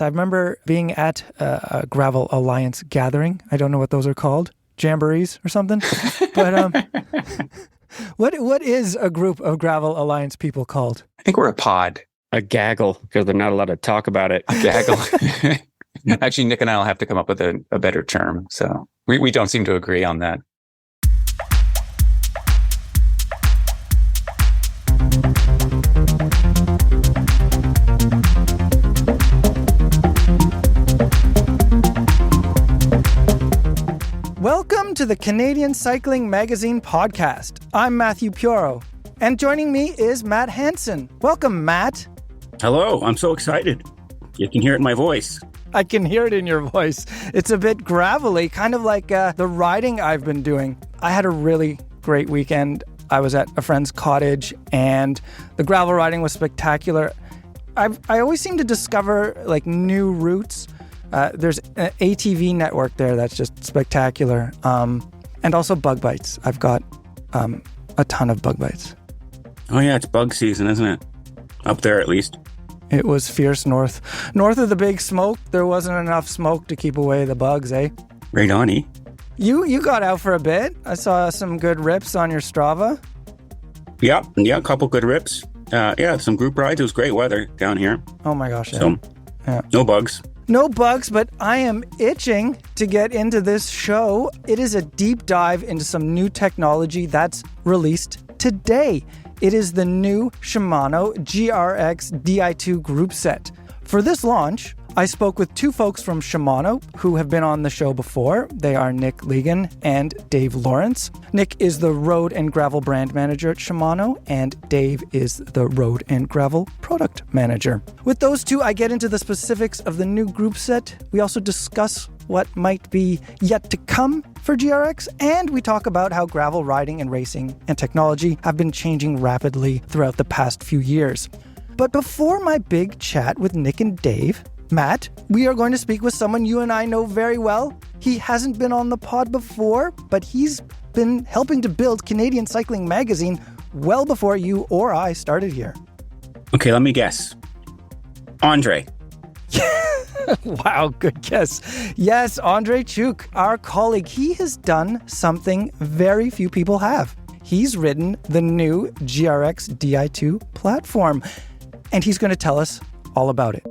I remember being at a Gravel Alliance gathering. I don't know what those are called. Jamborees or something. But what is a group of Gravel Alliance people called? I think we're a pod. A gaggle, because they're not allowed to talk about it. A gaggle. Actually, Nick and I will have to come up with a better term. So we don't seem to agree on that. Welcome to the Canadian Cycling Magazine podcast. I'm Matthew Pioro, and joining me is Matt Hansen. Welcome, Matt. Hello, I'm so excited. You can hear it in my voice. I can hear it in your voice. It's a bit gravelly, kind of like the riding I've been doing. I had a really great weekend. I was at a friend's cottage, and the gravel riding was spectacular. I always seem to discover like new routes. There's an ATV network there that's just spectacular. And also bug bites. I've got a ton of bug bites. Oh yeah, it's bug season, isn't it? Up there at least. It was fierce north. North of the big smoke, there wasn't enough smoke to keep away the bugs, eh? Right on, eh? You got out for a bit. I saw some good rips on your Strava. Yeah, a couple good rips. Some group rides. It was great weather down here. Oh my gosh. So, yeah. No bugs. No bugs, but I am itching to get into this show. It is a deep dive into some new technology that's released today. It is the new Shimano GRX Di2 group set. For this launch, I spoke with two folks from Shimano who have been on the show before. They are Nick Legan and Dave Lawrence. Nick is the road and gravel brand manager at Shimano, and Dave is the road and gravel product manager. With those two, I get into the specifics of the new group set. We also discuss what might be yet to come for GRX, and we talk about how gravel riding and racing and technology have been changing rapidly throughout the past few years. But before my big chat with Nick and Dave, Matt, we are going to speak with someone you and I know very well. He hasn't been on the pod before, but he's been helping to build Canadian Cycling Magazine well before you or I started here. Okay, let me guess. Andre. Wow, good guess. Yes, Andre Chuk, our colleague, he has done something very few people have. He's ridden the new GRX Di2 platform, and he's going to tell us all about it.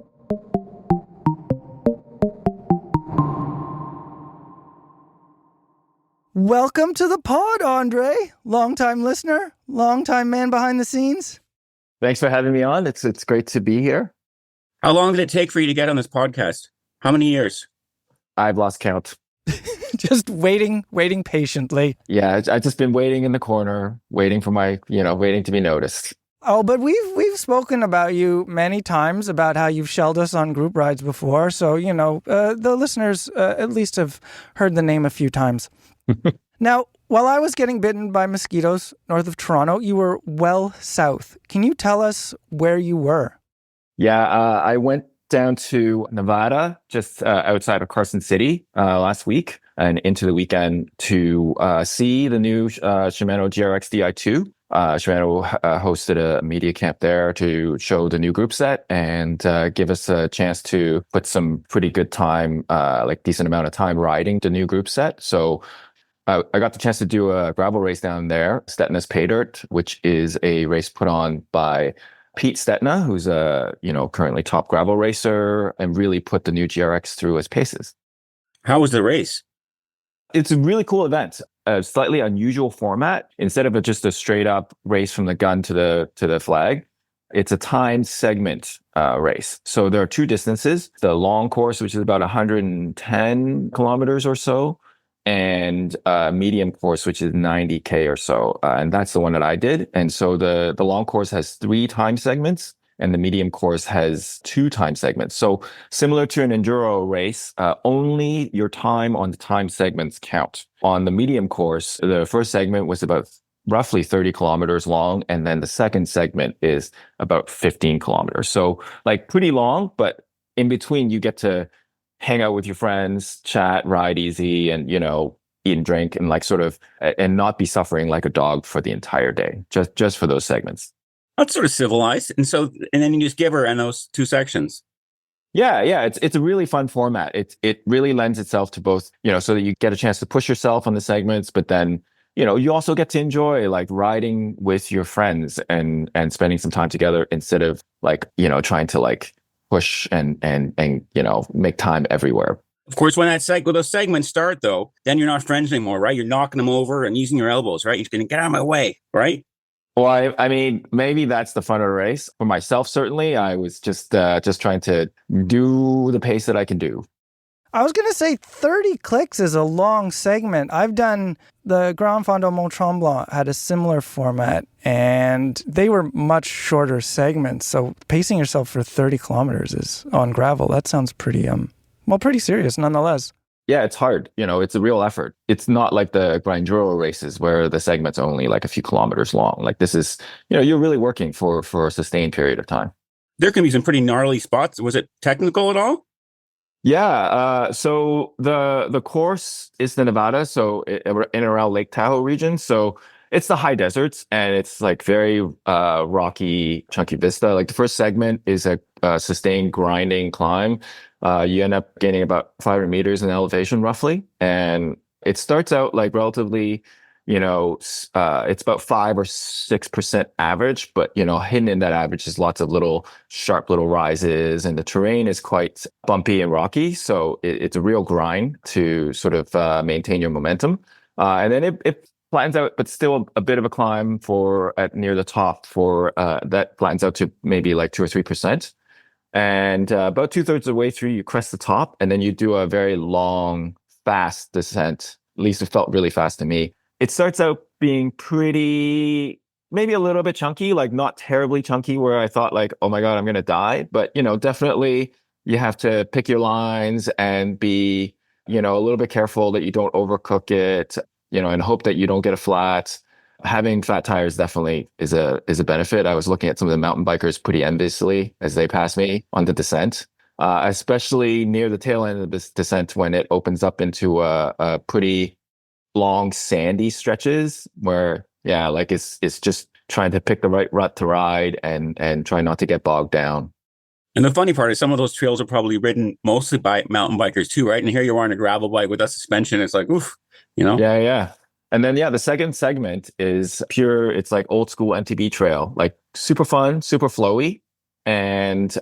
Welcome to the pod, Andre. Long-time listener, long-time man behind the scenes. Thanks for having me on. It's great to be here. How long did it take for you to get on this podcast? How many years? I've lost count. Just waiting patiently. Yeah, I've just been waiting in the corner, waiting for waiting to be noticed. Oh, but we've spoken about you many times about how you've shelled us on group rides before. So, the listeners at least have heard the name a few times. Now, while I was getting bitten by mosquitoes north of Toronto, you were well south. Can you tell us where you were? Yeah, I went down to Nevada, just outside of Carson City last week and into the weekend to see the new Shimano GRX Di2. Shimano hosted a media camp there to show the new group set and give us a chance to put some pretty good time, decent amount of time riding the new group set. So I got the chance to do a gravel race down there, Stetna's Pay Dirt, which is a race put on by Pete Stetna, who's a currently top gravel racer, and really put the new GRX through his paces. How was the race? It's a really cool event. A slightly unusual format. Instead of just a straight up race from the gun to the flag, it's a timed segment race. So there are two distances: the long course, which is about 110 kilometers or so, and medium course, which is 90K or so. And that's the one that I did. And so the long course has 3 time segments and the medium course has 2 time segments. So similar to an enduro race, only your time on the time segments count. On the medium course, the first segment was about roughly 30 kilometers long. And then the second segment is about 15 kilometers. So pretty long, but in between you get to hang out with your friends, chat, ride easy, and, eat and drink and and not be suffering like a dog for the entire day, just for those segments. That's sort of civilized. And then you just give her in those 2 sections. Yeah, it's a really fun format. It really lends itself to both, so that you get a chance to push yourself on the segments, but then, you also get to enjoy like riding with your friends and spending some time together instead of like, trying to like push and make time everywhere. Of course, when those segments start, though, then you're not friends anymore, right? You're knocking them over and using your elbows, right? You're going to get out of my way, right? Well, I mean, maybe that's the fun of the race. For myself, certainly, I was just trying to do the pace that I can do. I was going to say 30 clicks is a long segment. I've done the Grand Fondo Mont Tremblant had a similar format, and they were much shorter segments. So pacing yourself for 30 kilometers is on gravel. That sounds pretty, pretty serious nonetheless. Yeah, it's hard. It's a real effort. It's not like the Grinduro races where the segment's only like a few kilometers long. Like this is, you're really working for a sustained period of time. There can be some pretty gnarly spots. Was it technical at all? Yeah. So the course is the Nevada, so in and around Lake Tahoe region. So it's the high deserts, and it's like very rocky, chunky vista. Like the first segment is a sustained grinding climb. You end up gaining about 500 meters in elevation roughly. And it starts out like relatively, it's about 5 or 6% average, but, hidden in that average is lots of sharp little rises, and the terrain is quite bumpy and rocky. So it's a real grind to sort of maintain your momentum. And then it flattens out, but still a bit of a climb near the top that flattens out to maybe like 2 or 3%. And about 2/3 of the way through, you crest the top, and then you do a very long, fast descent. At least it felt really fast to me. It starts out being maybe a little bit chunky, like not terribly chunky where I thought like, oh my God, I'm going to die. But, definitely you have to pick your lines and be, a little bit careful that you don't overcook it, and hope that you don't get a flat. Having flat tires definitely is a benefit. I was looking at some of the mountain bikers pretty enviously as they pass me on the descent, especially near the tail end of this descent when it opens up into a pretty long sandy stretches where, yeah, like it's just trying to pick the right rut to ride and try not to get bogged down. And the funny part is some of those trails are probably ridden mostly by mountain bikers too, right? And here you are on a gravel bike with a suspension. It's like, oof, Yeah. And then, the second segment is it's like old school MTB trail, like super fun, super flowy, and,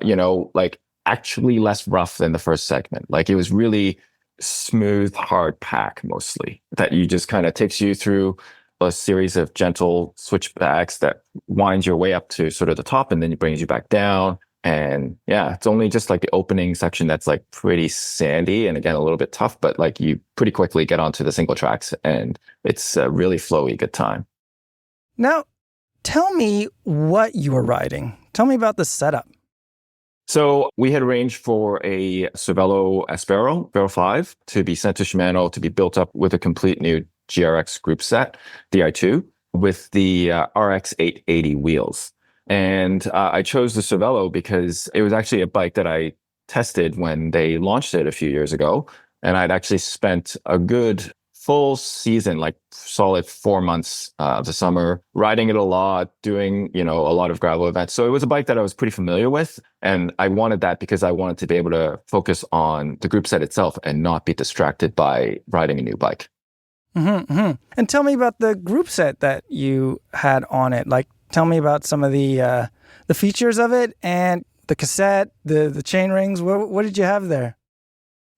like actually less rough than the first segment. Like it was really smooth, hard pack mostly that you just kind of takes you through a series of gentle switchbacks that winds your way up to sort of the top, and then it brings you back down. And yeah, it's only just like the opening section that's like pretty sandy and again, a little bit tough, but like you pretty quickly get onto the single tracks and it's a really flowy, good time. Now, tell me what you were riding. Tell me about the setup. So we had arranged for a Cervelo Aspero Barrel 5 to be sent to Shimano to be built up with a complete new GRX group set, Di2, with the RX 880 wheels. And I chose the Cervelo because it was actually a bike that I tested when they launched it a few years ago. And I'd actually spent a good full season, like solid 4 months of the summer, riding it a lot, doing, a lot of gravel events. So it was a bike that I was pretty familiar with. And I wanted that because I wanted to be able to focus on the group set itself and not be distracted by riding a new bike. Mm-hmm, mm-hmm. And tell me about the group set that you had on it. Like, tell me about some of the features of it and the cassette, the chain rings. What did you have there?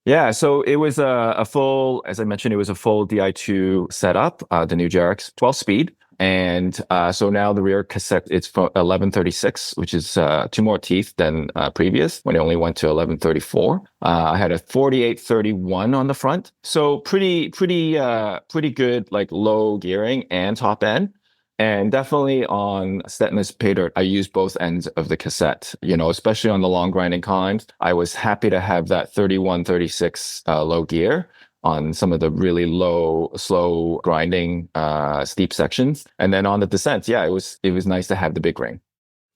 Yeah, so it was a full, as I mentioned, it was a full Di2 setup, the new GRX 12-speed. And so now the rear cassette, it's from 1136, which is 2 more teeth than previous when it only went to 1134. I had a 4831 on the front. So pretty good, like low gearing and top end. And definitely on Stetness pay dirt, I used both ends of the cassette, especially on the long grinding climbs. I was happy to have that 3136 low gear on some of the really low, slow grinding, steep sections. And then on the descents, yeah, it was nice to have the big ring.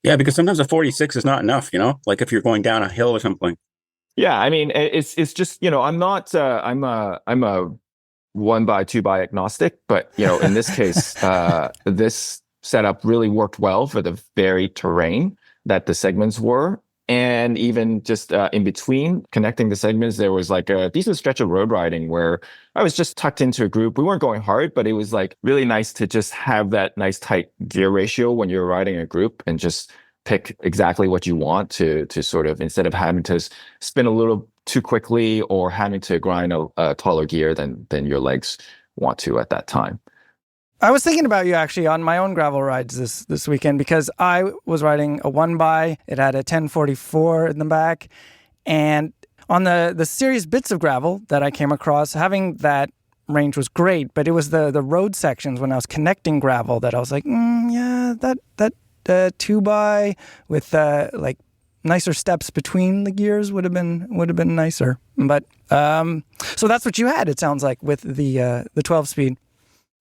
Yeah, because sometimes a 46 is not enough, like if you're going down a hill or something. Yeah, I mean, it's just, I'm not, I'm a 1x2x agnostic, but in this case, this setup really worked well for the very terrain that the segments were. And even just in between connecting the segments, there was like a decent stretch of road riding where I was just tucked into a group. We weren't going hard, but it was like really nice to just have that nice tight gear ratio when you're riding a group and just pick exactly what you want to sort of, instead of having to spin a little too quickly or having to grind a taller gear than your legs want to at that time. I was thinking about you actually on my own gravel rides this weekend, because I was riding a 1x. It had a 1044 in the back. And on the serious bits of gravel that I came across, having that range was great, but it was the road sections when I was connecting gravel that I was like, yeah, that 2x with like nicer steps between the gears would have been nicer. But so that's what you had, it sounds like, with the 12 speed.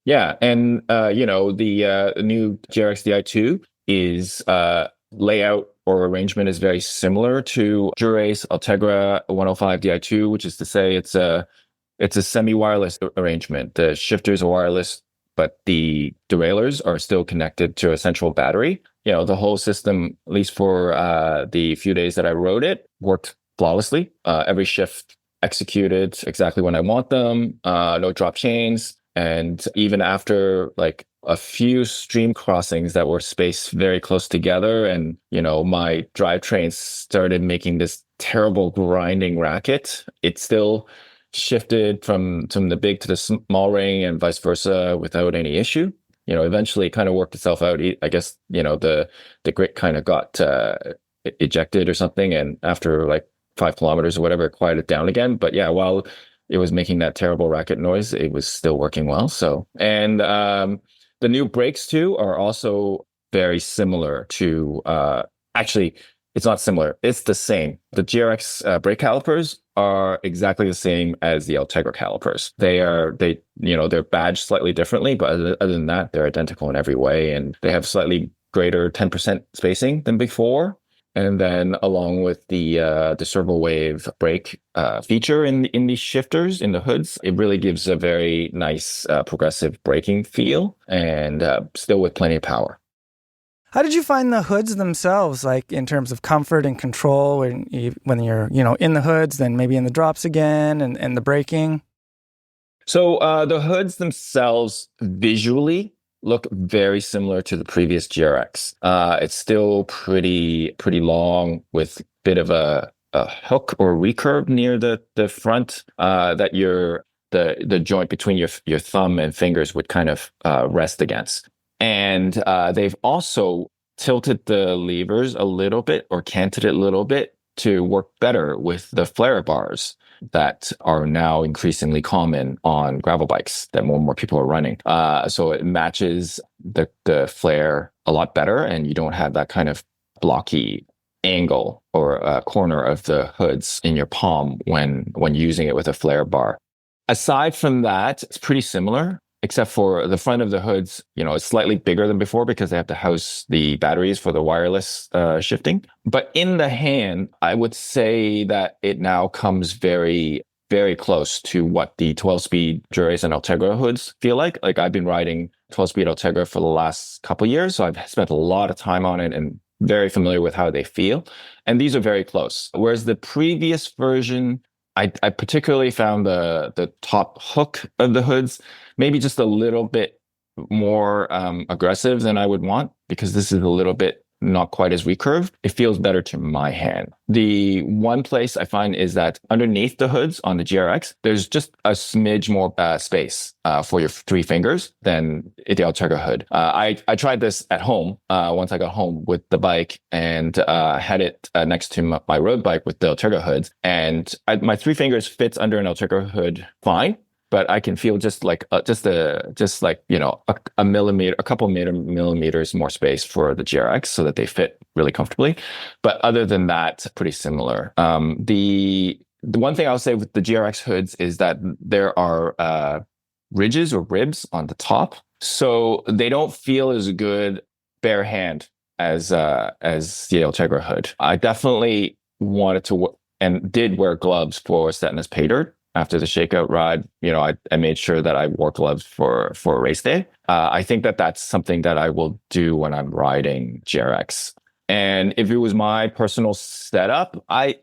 Yeah, and the new GRX Di2 is layout or arrangement is very similar to Dura-Ace Ultegra 105 Di2, which is to say it's a semi-wireless arrangement. The shifters are wireless, but the derailleurs are still connected to a central battery. The whole system, at least for the few days that I rode it, worked flawlessly. Every shift executed exactly when I want them. No drop chains. And even after like a few stream crossings that were spaced very close together, and my drivetrain started making this terrible grinding racket, it still shifted from the big to the small ring and vice versa without any issue. Eventually it kind of worked itself out. I guess, the grit kind of got ejected or something, and after like 5 kilometers or whatever, it quieted down again. But yeah, while it was making that terrible racket noise, it was still working well. So, and the new brakes too are also very similar to, actually, it's not similar, it's the same. The GRX brake calipers are exactly the same as the Ultegra calipers. They're badged slightly differently, but other than that, they're identical in every way. And they have slightly greater 10% spacing than before. And then along with the servo wave brake feature in these shifters, in the hoods, it really gives a very nice progressive braking feel, and still with plenty of power. How did you find the hoods themselves, like in terms of comfort and control when you're in the hoods, then maybe in the drops again, and the braking? So the hoods themselves visually look very similar to the previous GRX. It's still pretty long with a bit of a hook or recurve near the front that the joint between your thumb and fingers would kind of rest against. And they've also tilted the levers a little bit or canted it a little bit to work better with the flare bars that are now increasingly common on gravel bikes that more and more people are running. So it matches the flare a lot better, and you don't have that kind of blocky angle or corner of the hoods in your palm when using it with a flare bar. Aside from that, it's pretty similar, except for the front of the hoods, it's slightly bigger than before because they have to house the batteries for the wireless shifting. But in the hand, I would say that it now comes very, very close to what the 12-speed Dura-Ace and Ultegra hoods feel like. Like, I've been riding 12-speed Ultegra for the last couple of years, so I've spent a lot of time on it and very familiar with how they feel. And these are very close. Whereas the previous version, I particularly found the top hook of the hoods maybe just a little bit more aggressive than I would want, because this is a little bit not quite as recurved. It feels better to my hand. The one place I find is that underneath the hoods on the GRX, there's just a smidge more space for your 3 fingers than the Ultegra hood. I tried this at home once I got home with the bike, and had it next to my road bike with the Ultegra hoods, and my 3 fingers fits under an Ultegra hood fine. But I can feel just like a millimeter, a couple millimeters more space for the GRX so that they fit really comfortably. But other than that, pretty similar. The one thing I'll say with the GRX hoods is that there are ridges or ribs on the top, so they don't feel as good bare hand as the Ultegra hood. I definitely wanted to and did wear gloves for Stetnus pay dirt. After the shakeout ride, I made sure that I wore gloves for a race day. I think that that's something that I will do when I'm riding GRX And if it was my personal setup, I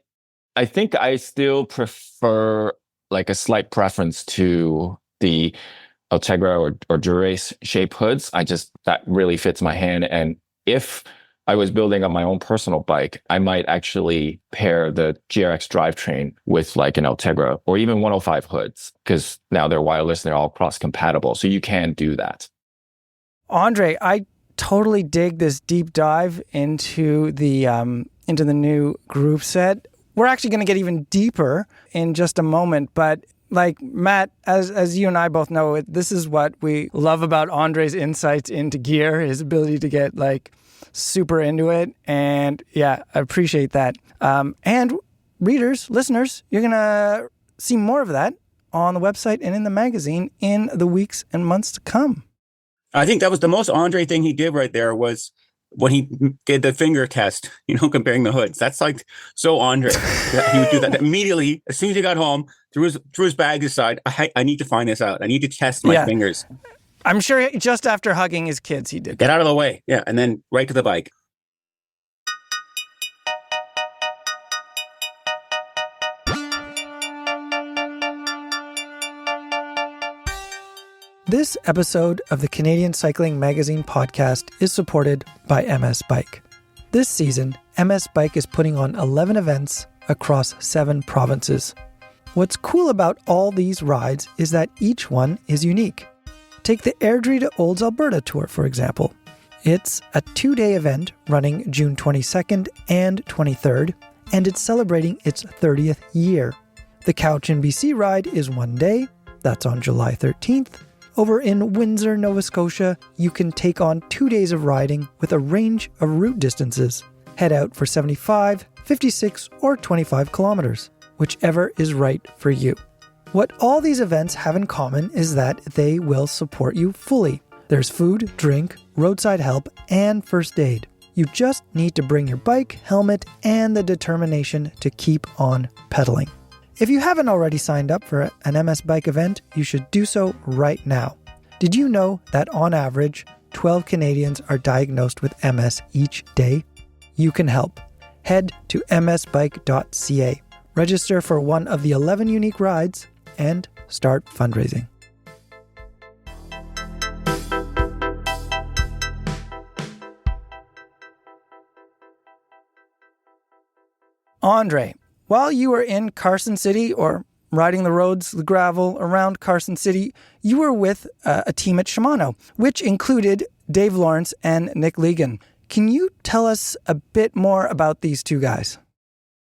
think I still prefer like a slight preference to the Ultegra or Dura-Ace shape hoods. That really fits my hand. And if I was building up my own personal bike, I might actually pair the GRX drivetrain with like an Ultegra or even 105 hoods, because now they're wireless and they're all cross compatible. So you can do that. Andre, I totally dig this deep dive into the new group set. We're actually going to get even deeper in just a moment, but like Matt, as you and I both know, this is what we love about Andre's insights into gear, his ability to get like super into it. And yeah, I appreciate that. And readers, listeners, you're going to see more of that on the website and in the magazine in the weeks and months to come. I think that was the most Andre thing he did right there, was when he did the finger test, comparing the hoods. That's like so Andre. He would do that immediately as soon as he got home, threw his bag aside. I need to find this out. I need to test my fingers. I'm sure just after hugging his kids, he did. Get out of the way. Yeah. And then right to the bike. This episode of the Canadian Cycling Magazine podcast is supported by MS Bike. This season, MS Bike is putting on 11 events across 7 provinces. What's cool about all these rides is that each one is unique. Take the Airdrie to Olds, Alberta tour, for example. It's a 2-day event running June 22nd and 23rd, and it's celebrating its 30th year. The Couch in BC ride is 1 day, that's on July 13th. Over in Windsor, Nova Scotia, you can take on 2 days of riding with a range of route distances. Head out for 75, 56, or 25 kilometers, whichever is right for you. What all these events have in common is that they will support you fully. There's food, drink, roadside help, and first aid. You just need to bring your bike, helmet, and the determination to keep on pedaling. If you haven't already signed up for an MS Bike event, you should do so right now. Did you know that on average, 12 Canadians are diagnosed with MS each day? You can help. Head to msbike.ca, register for one of the 11 unique rides, and start fundraising. Andre, while you were in Carson City, or riding the roads, the gravel around Carson City, you were with a team at Shimano, which included Dave Lawrence and Nick Legan. Can you tell us a bit more about these two guys?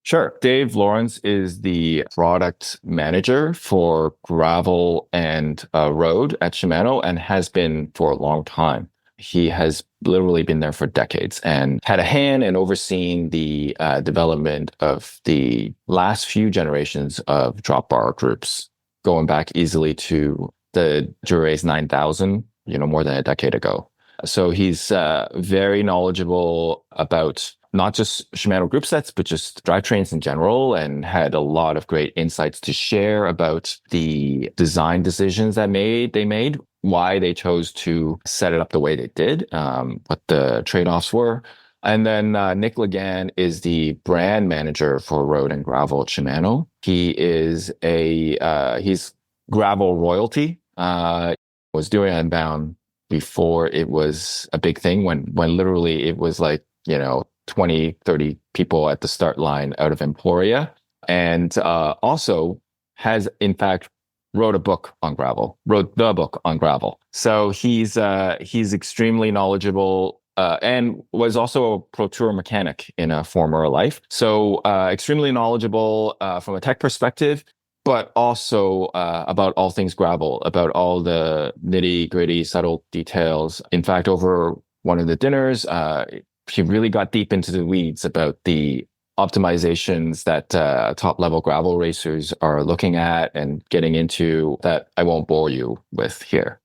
Sure. Dave Lawrence is the product manager for gravel and road at Shimano, and has been for a long time. He has literally been there for decades and had a hand in overseeing the development of the last few generations of drop bar groups, going back easily to the Dura-Ace 9000, more than a decade ago. So he's very knowledgeable about not just Shimano group sets, but just drivetrains in general, and had a lot of great insights to share about the design decisions that they made, why they chose to set it up the way they did, what the trade-offs were. And then Nick Legan is the brand manager for road and gravel at Shimano. He is he's gravel royalty. Was doing Unbound before it was a big thing, when literally it was like, 20, 30 people at the start line out of Emporia. And also has, in fact, wrote the book on gravel. So he's extremely knowledgeable and was also a Pro Tour mechanic in a former life. So extremely knowledgeable from a tech perspective, but also about all things gravel, about all the nitty-gritty, subtle details. In fact, over one of the dinners, he really got deep into the weeds about the optimizations that top-level gravel racers are looking at and getting into, that I won't bore you with here.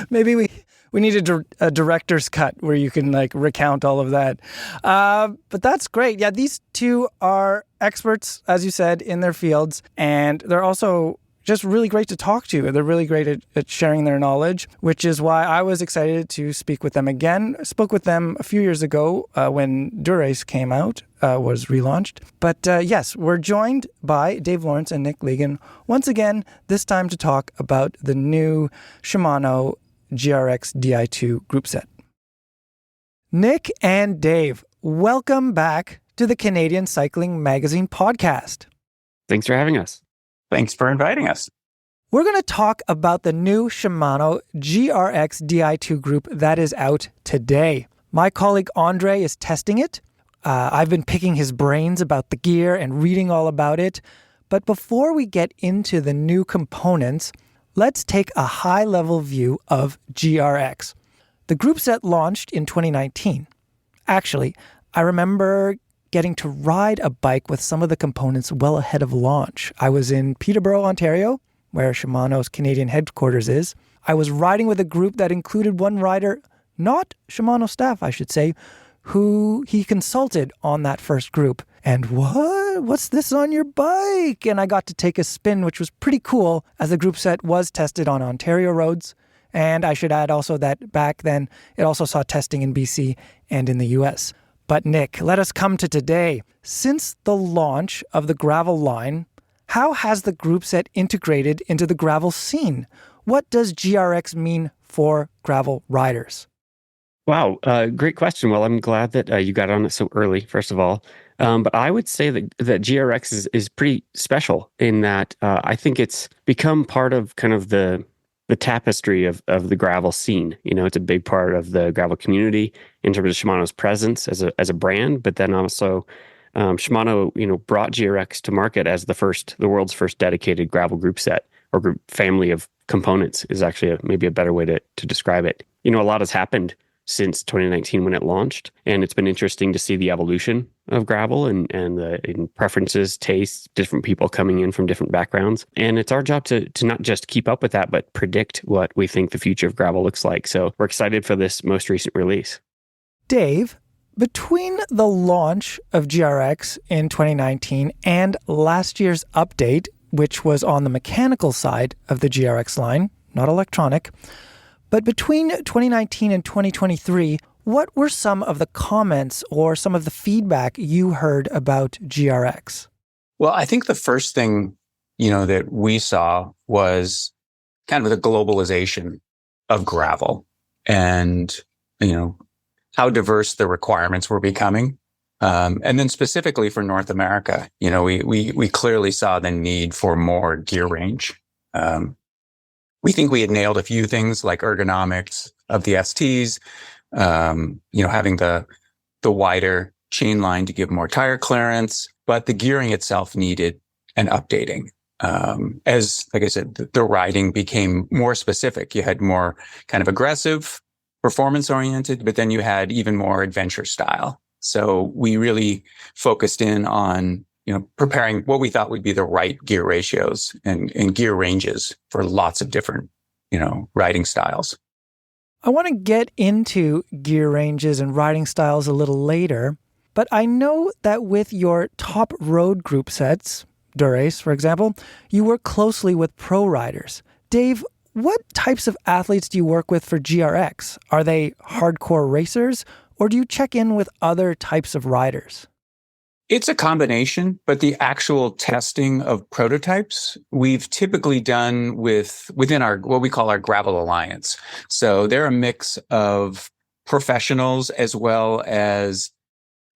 Maybe we need a director's cut where you can recount all of that. But that's great. Yeah, these two are experts, as you said, in their fields, and they're also just really great to talk to. They're really great at sharing their knowledge, which is why I was excited to speak with them again. I spoke with them a few years ago when Dura-Ace came out, was relaunched. But yes, we're joined by Dave Lawrence and Nick Legan once again, this time to talk about the new Shimano GRX Di2 group set. Nick and Dave, welcome back to the Canadian Cycling Magazine podcast. Thanks for having us. Thanks for inviting us. We're going to talk about the new Shimano GRX Di2 group that is out today. My colleague Andre is testing it. I've been picking his brains about the gear and reading all about it. But before we get into the new components, let's take a high-level view of GRX. The group set launched in 2019. Actually, I remember getting to ride a bike with some of the components well ahead of launch. I was in Peterborough, Ontario, where Shimano's Canadian headquarters is. I was riding with a group that included one rider, not Shimano staff, I should say, who he consulted on that first group. And what's this on your bike? And I got to take a spin, which was pretty cool, as the group set was tested on Ontario roads. And I should add also that back then, it also saw testing in BC and in the US. But Nick, let us come to today. Since the launch of the gravel line, how has the group set integrated into the gravel scene? What does GRX mean for gravel riders? Wow, great question. Well, I'm glad that you got on it so early, first of all. But I would say that GRX is pretty special in that I think it's become part of kind of the tapestry of the gravel scene. You know, it's a big part of the gravel community in terms of Shimano's presence as a brand, but then also Shimano, brought GRX to market as the world's first dedicated gravel group set, or group family of components is actually maybe a better way to describe it. A lot has happened since 2019 when it launched, and it's been interesting to see the evolution of gravel and in preferences, tastes, different people coming in from different backgrounds. And it's our job to not just keep up with that, but predict what we think the future of gravel looks like. So we're excited for this most recent release. Dave, between the launch of GRX in 2019 and last year's update, which was on the mechanical side of the GRX line, not electronic, but between 2019 and 2023, what were some of the comments or some of the feedback you heard about GRX? Well, I think the first thing, that we saw was kind of the globalization of gravel and, how diverse the requirements were becoming. And then specifically for North America, we clearly saw the need for more gear range. We think we had nailed a few things like ergonomics of the STs, having the wider chain line to give more tire clearance, but the gearing itself needed an updating. As, like I said, the riding became more specific. You had more kind of aggressive, performance oriented, but then you had even more adventure style. So we really focused in on preparing what we thought would be the right gear ratios and gear ranges for lots of different, riding styles. I want to get into gear ranges and riding styles a little later, but I know that with your top road group sets, Dura-Ace, for example, you work closely with pro riders. Dave, what types of athletes do you work with for GRX? Are they hardcore racers, or do you check in with other types of riders? It's a combination, but the actual testing of prototypes we've typically done within our what we call our Gravel Alliance. So they're a mix of professionals as well as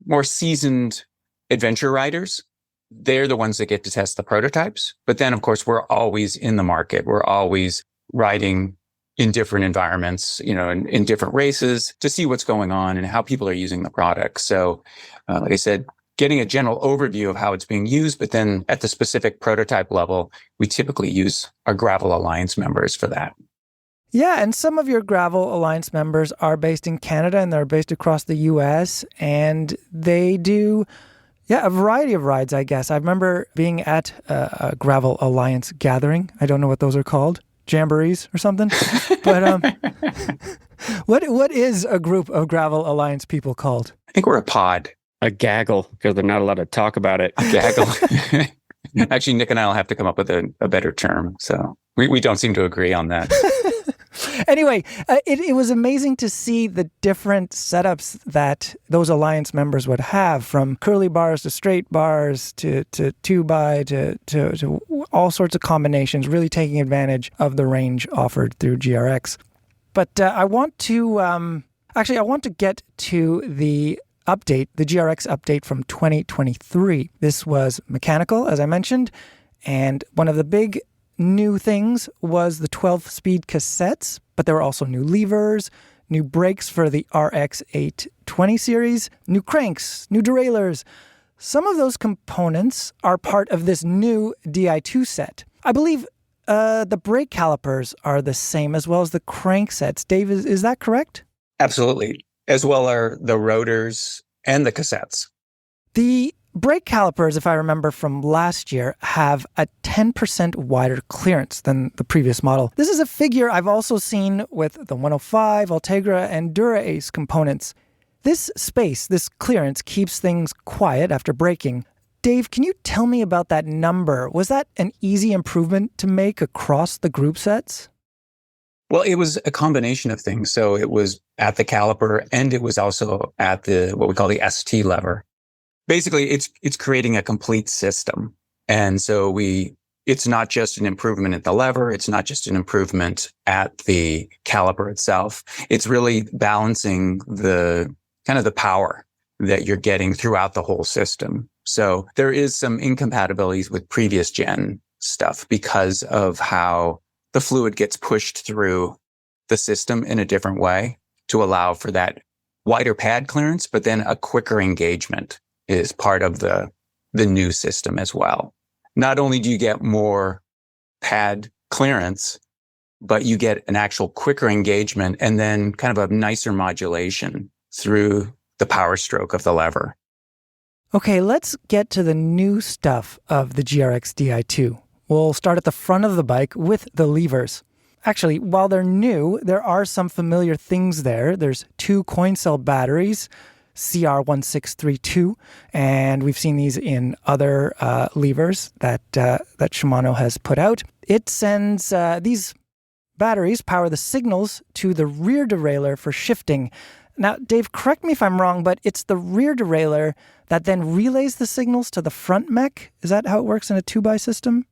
more seasoned adventure riders. They're the ones that get to test the prototypes. But then, of course, we're always in the market. We're always riding in different environments, in different races to see what's going on and how people are using the product. So, like I said, getting a general overview of how it's being used, but then at the specific prototype level, we typically use our Gravel Alliance members for that. Yeah, and some of your Gravel Alliance members are based in Canada and they're based across the US, and they do a variety of rides, I guess. I remember being at a Gravel Alliance gathering. I don't know what those are called. Jamborees or something. But what is a group of Gravel Alliance people called? I think we're a pod. A gaggle, because they're not allowed to talk about it. A gaggle. Actually, Nick and I will have to come up with a better term. So we don't seem to agree on that. Anyway, it was amazing to see the different setups that those Alliance members would have, from curly bars to straight bars to 2x to all sorts of combinations, really taking advantage of the range offered through GRX. But I want to get to the update, the GRX update from 2023. This was mechanical, as I mentioned, and one of the big new things was the 12-speed cassettes, but there were also new levers, new brakes for the RX 820 series, new cranks, new derailleurs. Some of those components are part of this new Di2 set. I believe the brake calipers are the same, as well as the crank sets. Dave, is that correct? Absolutely. As well are the rotors and the cassettes. The brake calipers, if I remember from last year, have a 10% wider clearance than the previous model. This is a figure I've also seen with the 105, Ultegra, and Dura-Ace components. This space, this clearance, keeps things quiet after braking. Dave, can you tell me about that number? Was that an easy improvement to make across the group sets? Well, it was a combination of things. So it was at the caliper, and it was also at the what we call the ST lever. Basically, it's creating a complete system. And so it's not just an improvement at the lever. It's not just an improvement at the caliper itself. It's really balancing the kind of the power that you're getting throughout the whole system. So there is some incompatibilities with previous gen stuff because of how the fluid gets pushed through the system in a different way to allow for that wider pad clearance, but then a quicker engagement is part of the new system as well. Not only do you get more pad clearance, but you get an actual quicker engagement and then kind of a nicer modulation through the power stroke of the lever. Okay, let's get to the new stuff of the GRX Di2. We'll start at the front of the bike with the levers. Actually, while they're new, there are some familiar things there. There's 2 coin cell batteries, CR1632, and we've seen these in other levers that Shimano has put out. It sends these batteries power the signals to the rear derailleur for shifting. Now, Dave, correct me if I'm wrong, but it's the rear derailleur that then relays the signals to the front mech? Is that how it works in a 2x system?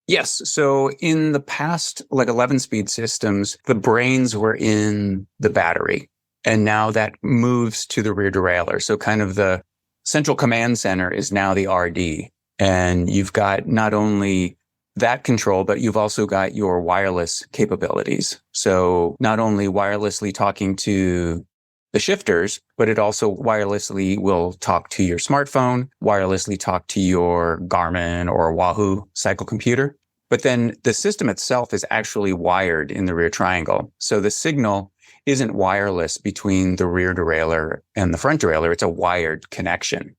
Yes. So in the past, like 11-speed systems, the brains were in the battery. And now that moves to the rear derailleur. So kind of the central command center is now the RD. And you've got not only that control, but you've also got your wireless capabilities. So not only wirelessly talking to the shifters, but it also wirelessly will talk to your smartphone, wirelessly talk to your Garmin or Wahoo cycle computer. But then the system itself is actually wired in the rear triangle. So the signal isn't wireless between the rear derailleur and the front derailleur. It's a wired connection.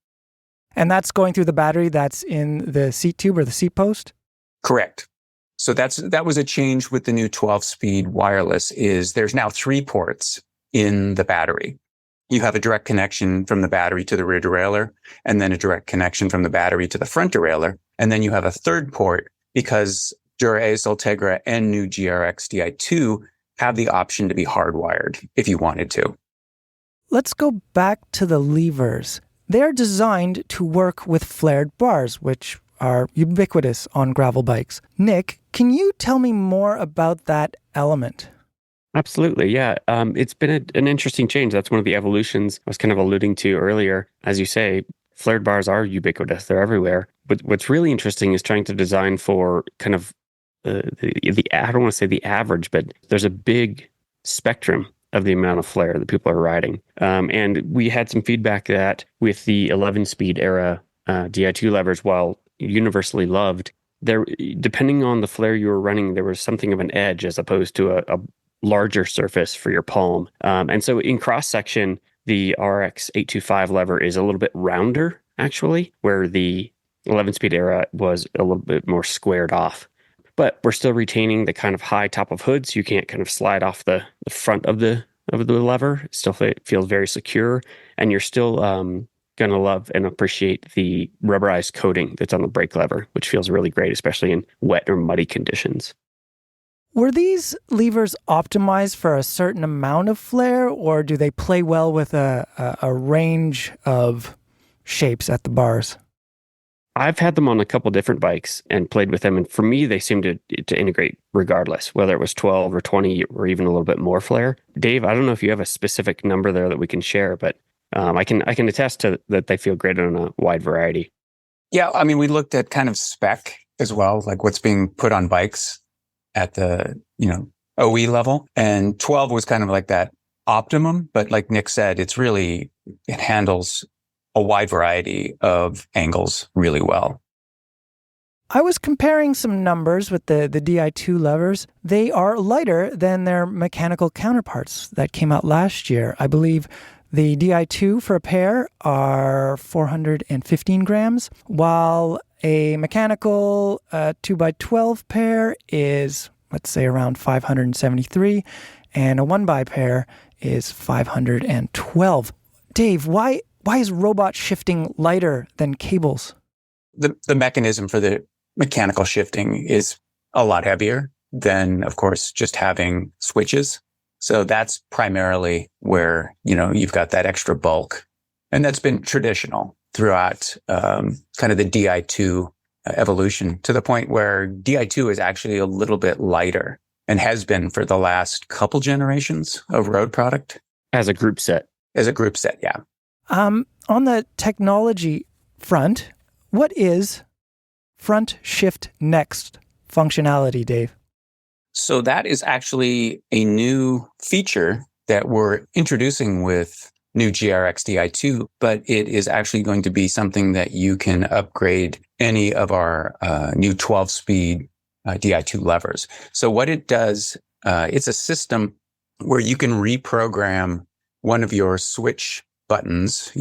And that's going through the battery that's in the seat tube or the seat post? Correct. So that was a change with the new 12-speed wireless is there's now 3 ports in the battery. You have a direct connection from the battery to the rear derailleur, and then a direct connection from the battery to the front derailleur. And then you have a third port because Dura-Ace, Ultegra, and new GRX Di2 have the option to be hardwired if you wanted to. Let's go back to the levers. They're designed to work with flared bars, which are ubiquitous on gravel bikes. Nick, can you tell me more about that element? Absolutely, yeah. It's been an interesting change. That's one of the evolutions I was kind of alluding to earlier. As you say, flared bars are ubiquitous. They're everywhere. But what's really interesting is trying to design for kind of I don't want to say the average, but there's a big spectrum of the amount of flare that people are riding. And we had some feedback that with the 11-speed era Di2 levers, while universally loved, there, depending on the flare you were running, there was something of an edge as opposed to a larger surface for your palm. And so in cross section, the RX 825 lever is a little bit rounder, actually, where the 11-speed era was a little bit more squared off. But we're still retaining the kind of high top of hood, so you can't kind of slide off the front of the lever. It still feels very secure, and you're still going to love and appreciate the rubberized coating that's on the brake lever, which feels really great, especially in wet or muddy conditions. Were these levers optimized for a certain amount of flare, or do they play well with a range of shapes at the bars? I've had them on a couple different bikes and played with them, and for me, they seem to integrate regardless, whether it was 12 or 20 or even a little bit more flare. Dave, I don't know if you have a specific number there that we can share, but I can attest to that they feel great on a wide variety. Yeah, I mean, we looked at kind of spec as well, like what's being put on bikes at the, OE level. And 12 was kind of like that optimum. But like Nick said, it handles a wide variety of angles really well. I was comparing some numbers with the Di2 levers. They are lighter than their mechanical counterparts that came out last year. I believe the Di2 for a pair are 415 grams, while a mechanical 2x12 pair is, let's say, around 573, and a 1x pair is 512. Dave, why is robot shifting lighter than cables? The mechanism for the mechanical shifting is a lot heavier than, of course, just having switches. So that's primarily where, you've got that extra bulk. And that's been traditional throughout kind of the Di2 evolution, to the point where Di2 is actually a little bit lighter and has been for the last couple generations of road product. As a group set. As a group set, yeah. On the technology front, what is front shift next functionality, Dave? So that is actually a new feature that we're introducing with new GRX Di2, but it is actually going to be something that you can upgrade any of our new 12-speed Di2 levers. So what it does, it's a system where you can reprogram one of your switch buttons,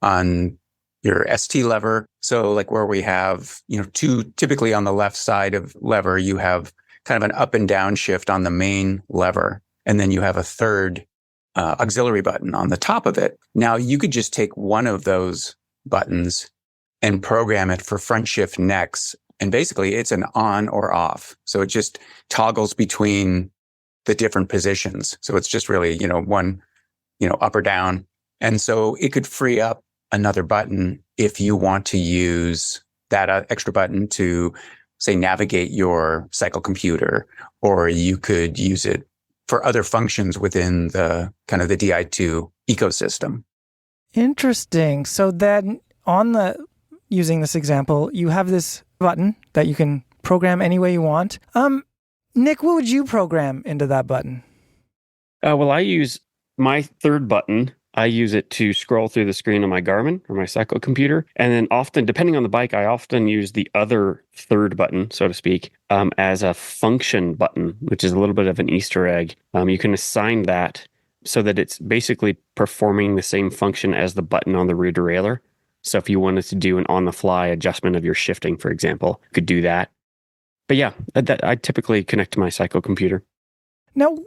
on your ST lever. So like where we have, two, typically on the left side of lever, you have kind of an up and down shift on the main lever. And then you have a third auxiliary button on the top of it. Now you could just take one of those buttons and program it for front shift next. And basically it's an on or off. So it just toggles between the different positions. So it's just really, one, up or down. And so it could free up another button if you want to use that extra button to, say, navigate your cycle computer, or you could use it for other functions within the kind of the Di2 ecosystem. Interesting. So then using this example, you have this button that you can program any way you want. Nick, what would you program into that button? Well, I use my third button. I use it to scroll through the screen on my Garmin or my cycle computer. And then often, depending on the bike, I often use the other third button, so to speak, as a function button, which is a little bit of an Easter egg. You can assign that so that it's basically performing the same function as the button on the rear derailleur. So if you wanted to do an on-the-fly adjustment of your shifting, for example, you could do that. But yeah, I typically connect to my cycle computer. Now,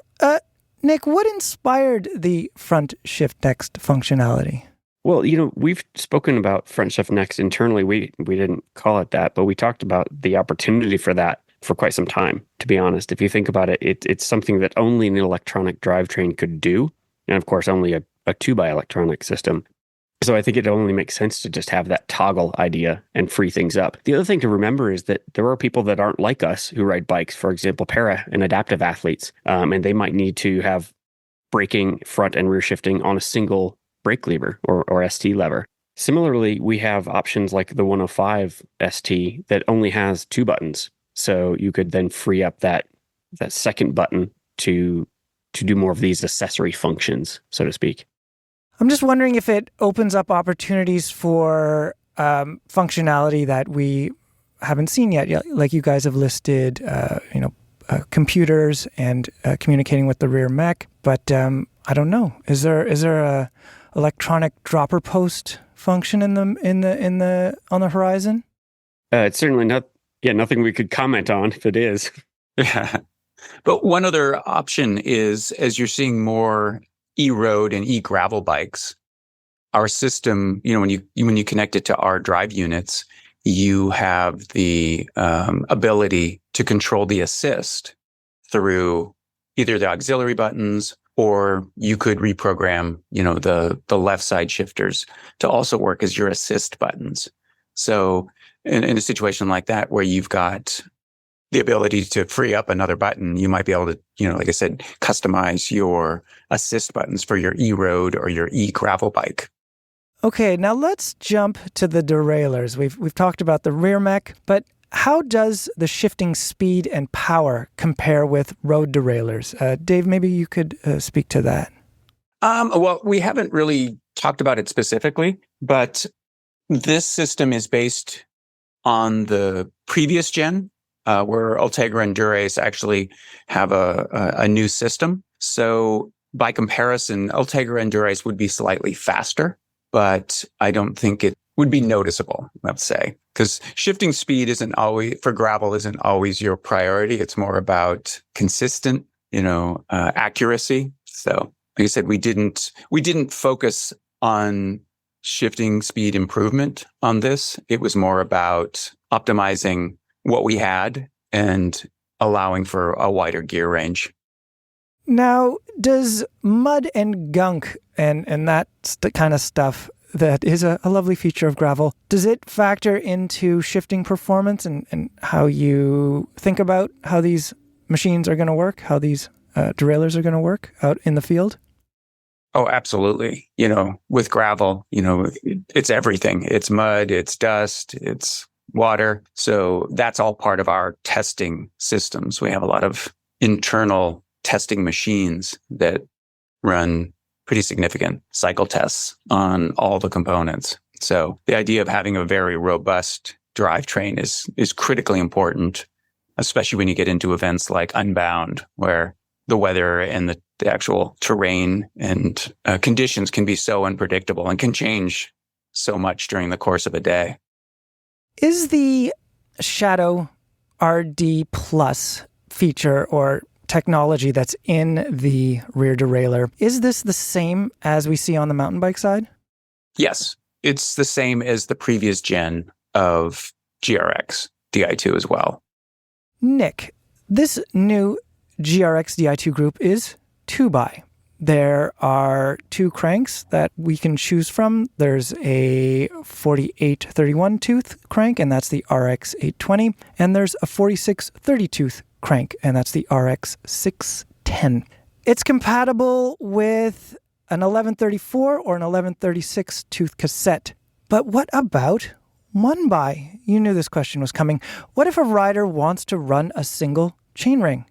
Nick, what inspired the front shift next functionality? Well, we've spoken about front shift next internally. We didn't call it that, but we talked about the opportunity for that for quite some time, to be honest. If you think about it, it's something that only an electronic drivetrain could do. And of course, only a 2x electronic system. So I think it only makes sense to just have that toggle idea and free things up. The other thing to remember is that there are people that aren't like us who ride bikes, for example, para and adaptive athletes, and they might need to have braking, front and rear shifting on a single brake lever or ST lever. Similarly, we have options like the 105 ST that only has two buttons. So you could then free up that second button to do more of these accessory functions, so to speak. I'm just wondering if it opens up opportunities for functionality that we haven't seen yet. Like you guys have listed, computers and communicating with the rear mech. But I don't know. Is there a electronic dropper post function on the horizon? It's certainly nothing we could comment on if it is. Yeah. But one other option is, as you're seeing more e-road and e-gravel bikes, our system, when you connect it to our drive units, you have the ability to control the assist through either the auxiliary buttons, or you could reprogram, the left side shifters to also work as your assist buttons. So in a situation like that, where you've got the ability to free up another button, you might be able to, like I said, customize your assist buttons for your e-road or your e-gravel bike. Okay, now let's jump to the derailleurs. We've talked about the rear mech, but how does the shifting speed and power compare with road derailleurs? Dave, maybe you could speak to that. Well, we haven't really talked about it specifically, but this system is based on the previous gen, where Ultegra and Dura-Ace actually have a new system. So by comparison, Ultegra and Dura-Ace would be slightly faster, but I don't think it would be noticeable, let's say, because shifting speed for gravel isn't always your priority. It's more about consistent, accuracy. So like I said, we didn't focus on shifting speed improvement on this. It was more about optimizing what we had and allowing for a wider gear range. Now, does mud and gunk and that's the kind of stuff that is a lovely feature of gravel, does it factor into shifting performance and how you think about how these machines are going to work, how these derailleurs are going to work out in the field? Oh, absolutely. With gravel, it's everything. It's mud, it's dust, it's water. So that's all part of our testing systems. We have a lot of internal testing machines that run pretty significant cycle tests on all the components. So the idea of having a very robust drivetrain is critically important, especially when you get into events like Unbound, where the weather and the actual terrain and conditions can be so unpredictable and can change so much during the course of a day. Is the Shadow RD Plus feature or technology that's in the rear derailleur, is this the same as we see on the mountain bike side? Yes, it's the same as the previous gen of GRX Di2 as well. Nick, this new GRX Di2 group is 2x. There are 2 cranks that we can choose from. There's a 48-31 tooth crank, and that's the RX 820. And there's a 46-30 tooth crank, and that's the RX 610. It's compatible with an 1134 or an 1136 tooth cassette. But what about 1x? You knew this question was coming. What if a rider wants to run a single chainring?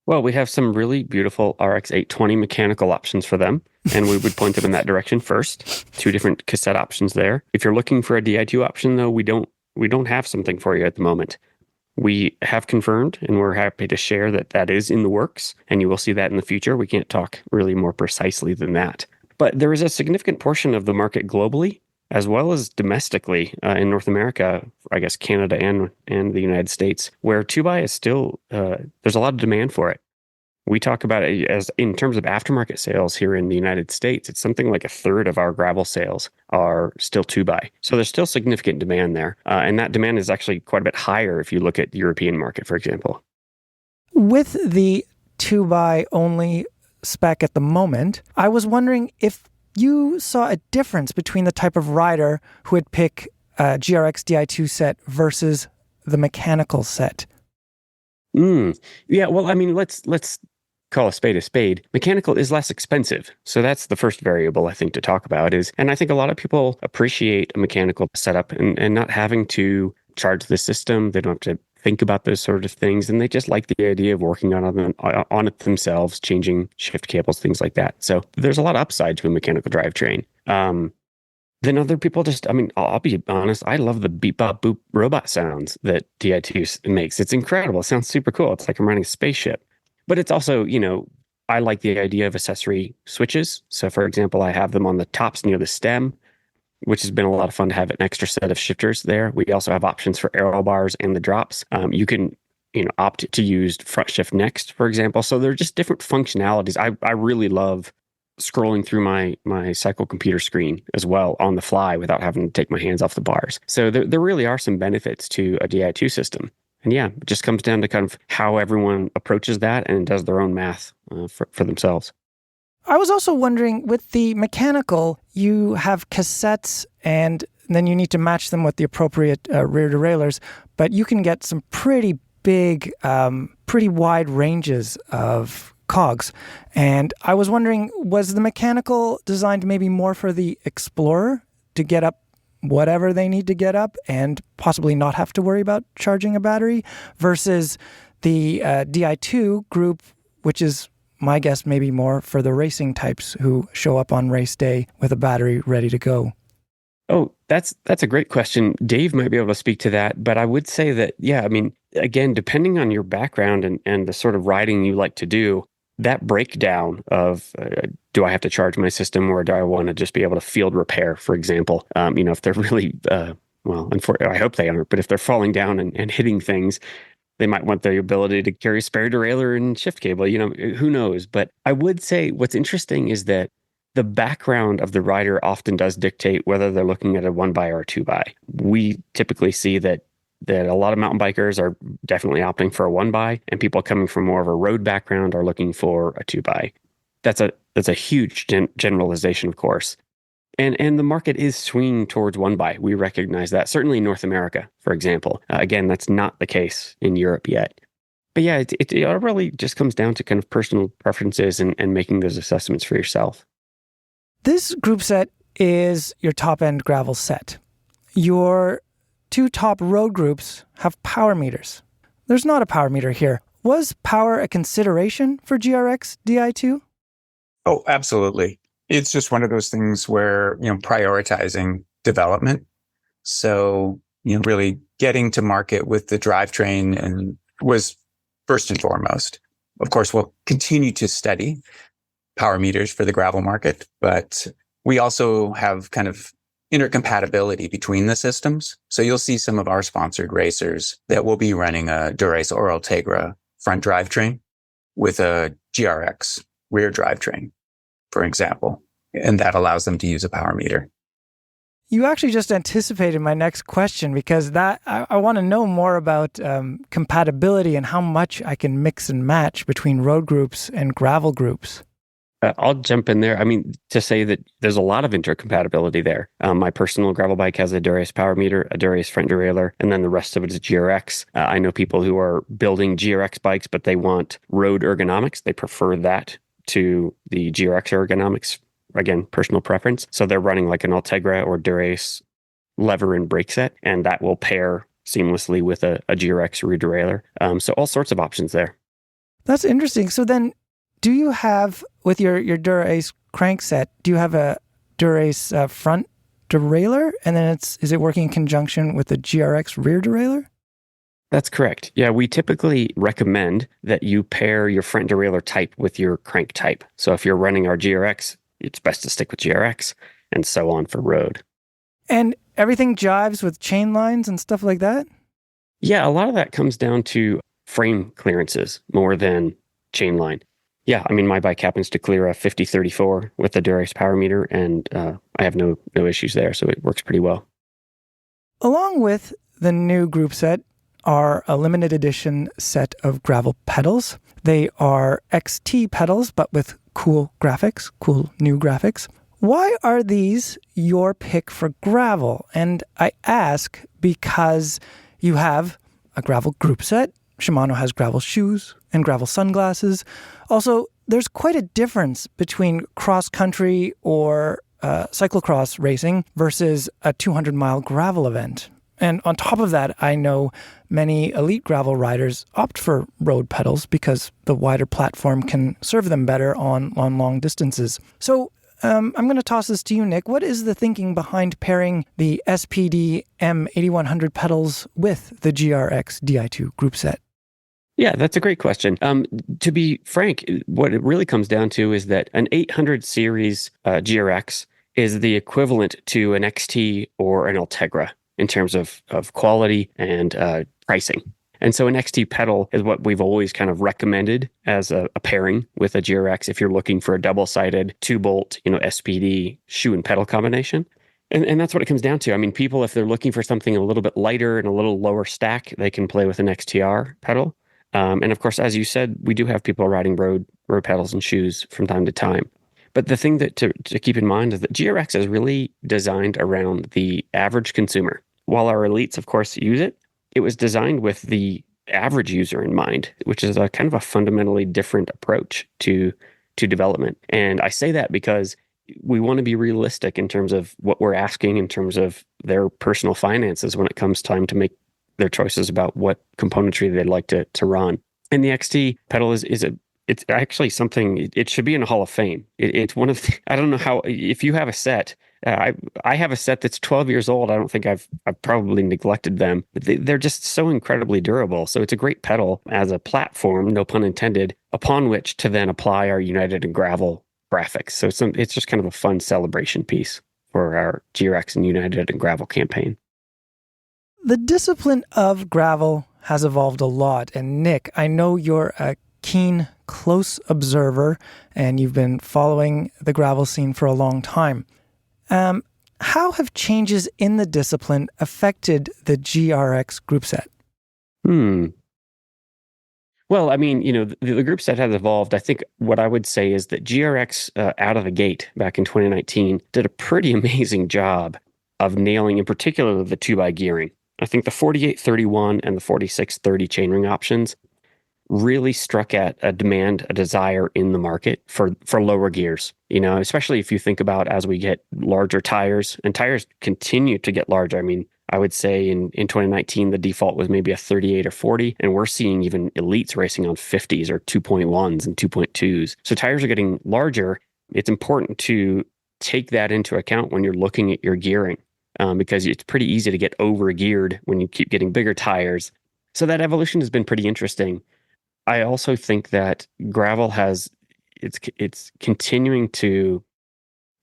Well, we have some really beautiful RX 820 mechanical options for them, and we would point them in that direction first. 2 different cassette options there. If you're looking for a Di2 option, though, we don't have something for you at the moment. We have confirmed, and we're happy to share that is in the works, and you will see that in the future. We can't talk really more precisely than that. But there is a significant portion of the market globally, as well as domestically in North America, I guess Canada and the United States, where 2x is still, there's a lot of demand for it. We talk about it as in terms of aftermarket sales here in the United States, it's something like 1/3 of our gravel sales are still 2x. So there's still significant demand there. And that demand is actually quite a bit higher if you look at the European market, for example. With the 2x only spec at the moment, I was wondering if you saw a difference between the type of rider who would pick a GRX Di2 set versus the mechanical set. Yeah, well, I mean, let's call a spade a spade. Mechanical is less expensive. So that's the first variable I think to talk about and I think a lot of people appreciate a mechanical setup and not having to charge the system. They don't have to think about those sort of things. And they just like the idea of working on it themselves, changing shift cables, things like that. So there's a lot of upside to a mechanical drivetrain. Then other people I'll be honest, I love the beep bop boop robot sounds that Di2 makes. It's incredible. It sounds super cool. It's like I'm running a spaceship. But it's also, I like the idea of accessory switches. So for example, I have them on the tops near the stem, which has been a lot of fun to have an extra set of shifters there. We also have options for aero bars and the drops. You can, opt to use front shift next, for example. So there are just different functionalities. I really love scrolling through my cycle computer screen as well on the fly without having to take my hands off the bars. So there really are some benefits to a Di2 system. And yeah, it just comes down to kind of how everyone approaches that and does their own math for themselves. I was also wondering, with the mechanical, you have cassettes and then you need to match them with the appropriate rear derailleurs, but you can get some pretty big, pretty wide ranges of cogs. And I was wondering, was the mechanical designed maybe more for the Explorer to get up whatever they need to get up and possibly not have to worry about charging a battery, versus the Di2 group, which is my guess maybe more for the racing types who show up on race day with a battery ready to go? Oh, that's a great question. Dave might be able to speak to that, but I would say that, yeah, I mean, again, depending on your background and the sort of riding you like to do, that breakdown of do I have to charge my system or do I want to just be able to field repair, for example, if they're really, well, I hope they aren't, but if they're falling down and hitting things, they might want the ability to carry spare derailleur and shift cable, who knows? But I would say what's interesting is that the background of the rider often does dictate whether they're looking at a 1x or a 2x. We typically see that a lot of mountain bikers are definitely opting for a 1x, and people coming from more of a road background are looking for a 2x. That's a huge generalization, of course. And the market is swinging towards 1x. We recognize that, certainly in North America, for example. Again, that's not the case in Europe yet. But yeah, it really just comes down to kind of personal preferences and making those assessments for yourself. This group set is your top-end gravel set. Your two top road groups have power meters. There's not a power meter here. Was power a consideration for GRX Di2? Oh, absolutely. It's just one of those things where, prioritizing development. So, really getting to market with the drivetrain and was first and foremost. Of course, we'll continue to study power meters for the gravel market, but we also have kind of intercompatibility between the systems. So you'll see some of our sponsored racers that will be running a Dura-Ace or Ultegra front drivetrain with a GRX rear drivetrain, for example, and that allows them to use a power meter. You actually just anticipated my next question, because I want to know more about compatibility and how much I can mix and match between road groups and gravel groups. I'll jump in there. I mean, to say that there's a lot of intercompatibility there. My personal gravel bike has a Dura-Ace power meter, a Dura-Ace front derailleur, and then the rest of it is GRX. I know people who are building GRX bikes, but they want road ergonomics. They prefer that to the GRX ergonomics. Again, personal preference. So they're running like an Ultegra or Dura-Ace lever and brake set, and that will pair seamlessly with a GRX rear derailleur. So all sorts of options there. That's interesting. So then, do you have, with your Dura-Ace crank set, do you have a Dura-Ace front derailleur, and then is it working in conjunction with the GRX rear derailleur? That's correct. Yeah, we typically recommend that you pair your front derailleur type with your crank type. So if you're running our GRX, it's best to stick with GRX, and so on for road. And everything jives with chain lines and stuff like that? Yeah, a lot of that comes down to frame clearances more than chain line. Yeah, I mean, my bike happens to clear a 50-34 with the Dura-Ace power meter, and I have no issues there, so it works pretty well. Along with the new group set are a limited edition set of gravel pedals. They are XT pedals, but with cool graphics, cool new graphics. Why are these your pick for gravel? And I ask because you have a gravel group set. Shimano has gravel shoes and gravel sunglasses. Also, there's quite a difference between cross-country or cyclocross racing versus a 200-mile gravel event. And on top of that, I know many elite gravel riders opt for road pedals because the wider platform can serve them better on long distances. So I'm going to toss this to you, Nick. What is the thinking behind pairing the SPD M8100 pedals with the GRX Di2 group set? Yeah, that's a great question. To be frank, what it really comes down to is that an 800 series GRX is the equivalent to an XT or an Ultegra in terms of quality and pricing. And so an XT pedal is what we've always kind of recommended as a pairing with a GRX if you're looking for a double-sided 2-bolt, SPD shoe and pedal combination. And that's what it comes down to. I mean, people, if they're looking for something a little bit lighter and a little lower stack, they can play with an XTR pedal. And of course, as you said, we do have people riding road pedals and shoes from time to time. But the thing that to keep in mind is that GRX is really designed around the average consumer. While our elites, of course, use it, it was designed with the average user in mind, which is a kind of a fundamentally different approach to development. And I say that because we want to be realistic in terms of what we're asking in terms of their personal finances when it comes time to make their choices about what componentry they'd like to run. And the XT pedal it's actually something, it should be in a Hall of Fame. It's one of I don't know how, if you have a set, I have a set that's 12 years old. I don't think I've probably neglected them. But they're just so incredibly durable. So it's a great pedal as a platform, no pun intended, upon which to then apply our United and Gravel graphics. So it's just kind of a fun celebration piece for our GRX and United and Gravel campaign. The discipline of gravel has evolved a lot. And Nick, I know you're a keen, close observer, and you've been following the gravel scene for a long time. How have changes in the discipline affected the GRX group set? Well, I mean, the group set has evolved. I think what I would say is that GRX out of the gate back in 2019 did a pretty amazing job of nailing, in particular, the 2x gearing. I think the 4831 and the 4630 chainring options really struck at a desire in the market for lower gears, especially if you think about as we get larger tires, and tires continue to get larger. I mean, I would say in 2019, the default was maybe a 38 or 40, and we're seeing even elites racing on 50s or 2.1s and 2.2s. So tires are getting larger. It's important to take that into account when you're looking at your gearing, because it's pretty easy to get over-geared when you keep getting bigger tires. So that evolution has been pretty interesting. I also think that gravel it's continuing to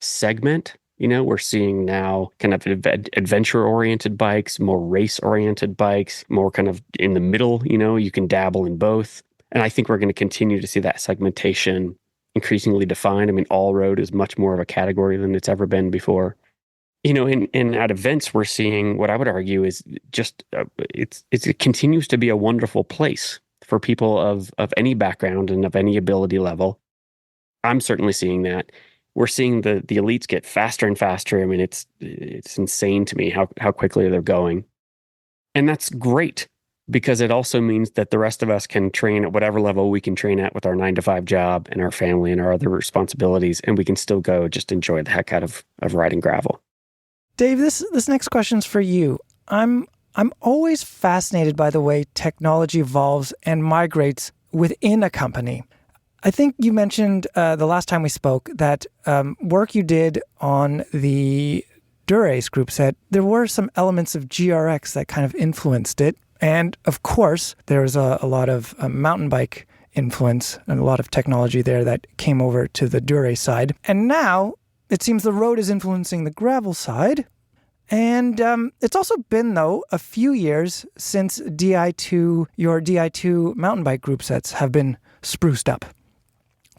segment. We're seeing now kind of adventure-oriented bikes, more race-oriented bikes, more kind of in the middle, you can dabble in both. And I think we're going to continue to see that segmentation increasingly defined. I mean, all-road is much more of a category than it's ever been before. And at events, we're seeing what I would argue is just, it continues to be a wonderful place for people of any background and of any ability level. I'm certainly seeing that. We're seeing the elites get faster and faster. I mean, it's insane to me how quickly they're going. And that's great because it also means that the rest of us can train at whatever level we can train at with our 9-to-5 job and our family and our other responsibilities, and we can still go just enjoy the heck out of riding gravel. Dave, this next question's for you. I'm always fascinated by the way technology evolves and migrates within a company. I think you mentioned the last time we spoke that work you did on the Dura-Ace group set, there were some elements of GRX that kind of influenced it. And of course, there was a lot of mountain bike influence and a lot of technology there that came over to the Dura-Ace side. And now it seems the road is influencing the gravel side. And it's also been, though, a few years since your Di2 mountain bike group sets have been spruced up.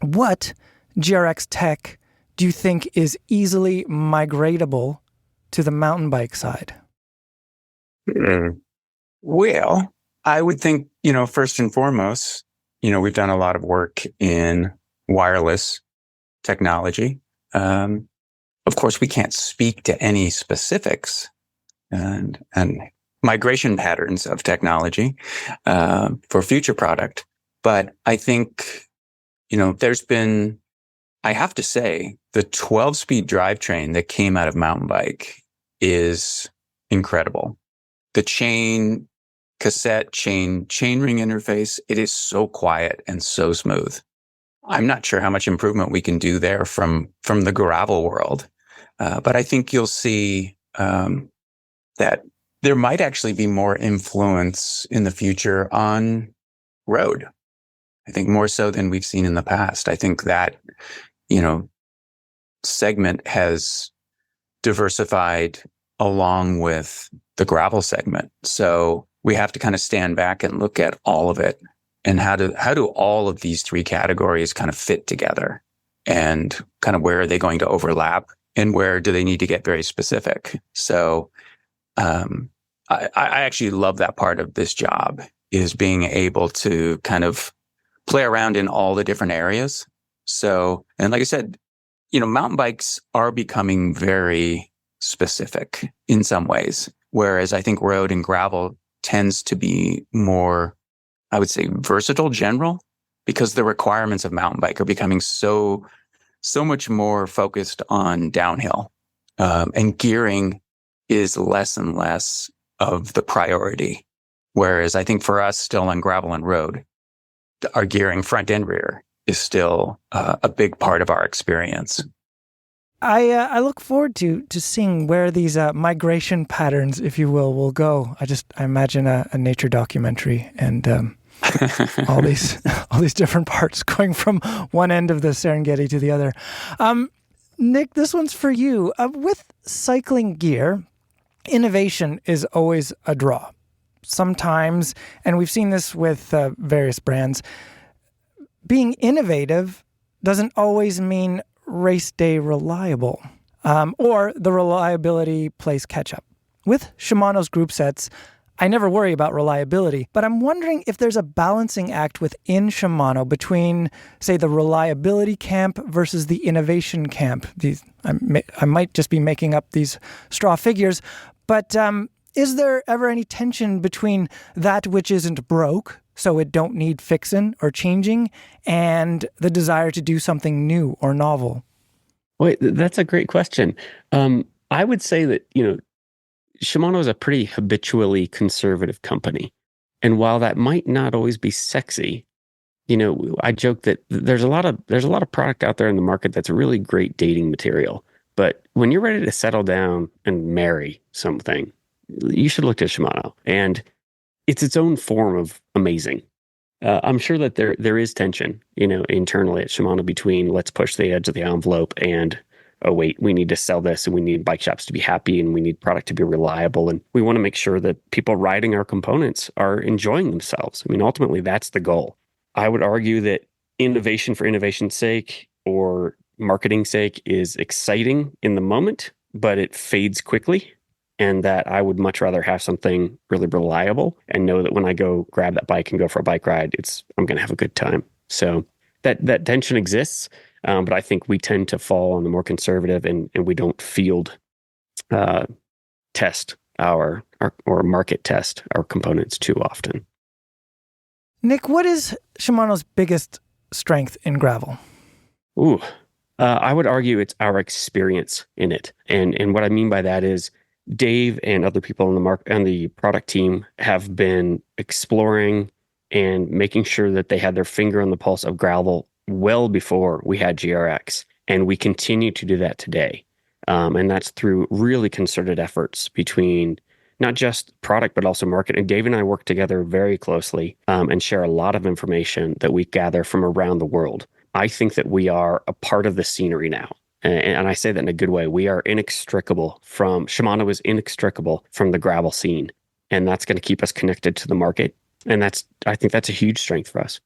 What GRX tech do you think is easily migratable to the mountain bike side? Well, I would think, first and foremost, we've done a lot of work in wireless technology. Of course, we can't speak to any specifics and migration patterns of technology for future product. But I think, there's been, I have to say, the 12-speed drivetrain that came out of mountain bike is incredible. The cassette chainring interface, it is so quiet and so smooth. I'm not sure how much improvement we can do there from the gravel world. But I think you'll see that there might actually be more influence in the future on road. I think more so than we've seen in the past. I think that, segment has diversified along with the gravel segment. So we have to kind of stand back and look at all of it, and how do all of these three categories kind of fit together, and kind of where are they going to overlap, and where do they need to get very specific. So I actually love that part of this job, is being able to kind of play around in all the different areas. So, and like I said, mountain bikes are becoming very specific in some ways, whereas I think road and gravel tends to be more, I would say, versatile, general, because the requirements of mountain bike are becoming so much more focused on downhill, and gearing is less and less of the priority. Whereas I think for us, still on gravel and road, our gearing front and rear is still a big part of our experience. I look forward to seeing where these migration patterns, if you will go. I imagine a nature documentary and all these different parts going from one end of the Serengeti to the other. Nick, this one's for you. With cycling gear, innovation is always a draw. Sometimes, and we've seen this with various brands, being innovative doesn't always mean race day reliable, or the reliability plays catch up. With Shimano's groupsets, I never worry about reliability, but I'm wondering if there's a balancing act within Shimano between, say, the reliability camp versus the innovation camp. I might just be making up these straw figures, but is there ever any tension between that which isn't broke, so it don't need fixing or changing, and the desire to do something new or novel? Wait, that's a great question. I would say that, Shimano is a pretty habitually conservative company. And while that might not always be sexy, I joke that there's a lot of product out there in the market that's really great dating material. But when you're ready to settle down and marry something, you should look to Shimano. And it's its own form of amazing. I'm sure that there is tension, internally at Shimano between let's push the edge of the envelope and, oh, wait, we need to sell this and we need bike shops to be happy and we need product to be reliable. And we want to make sure that people riding our components are enjoying themselves. I mean, ultimately, that's the goal. I would argue that innovation for innovation's sake or marketing's sake is exciting in the moment, but it fades quickly. And that I would much rather have something really reliable and know that when I go grab that bike and go for a bike ride, I'm going to have a good time. So that tension exists, but I think we tend to fall on the more conservative and we don't field test or market test our components too often. Nick, what is Shimano's biggest strength in gravel? I would argue it's our experience in it. And what I mean by that is Dave and other people on the product team have been exploring and making sure that they had their finger on the pulse of gravel well before we had GRX. And we continue to do that today. And that's through really concerted efforts between not just product, but also market. And Dave and I work together very closely and share a lot of information that we gather from around the world. I think that we are a part of the scenery now. And I say that in a good way. We are Shimano is inextricable from the gravel scene. And that's going to keep us connected to the market. And I think that's a huge strength for us.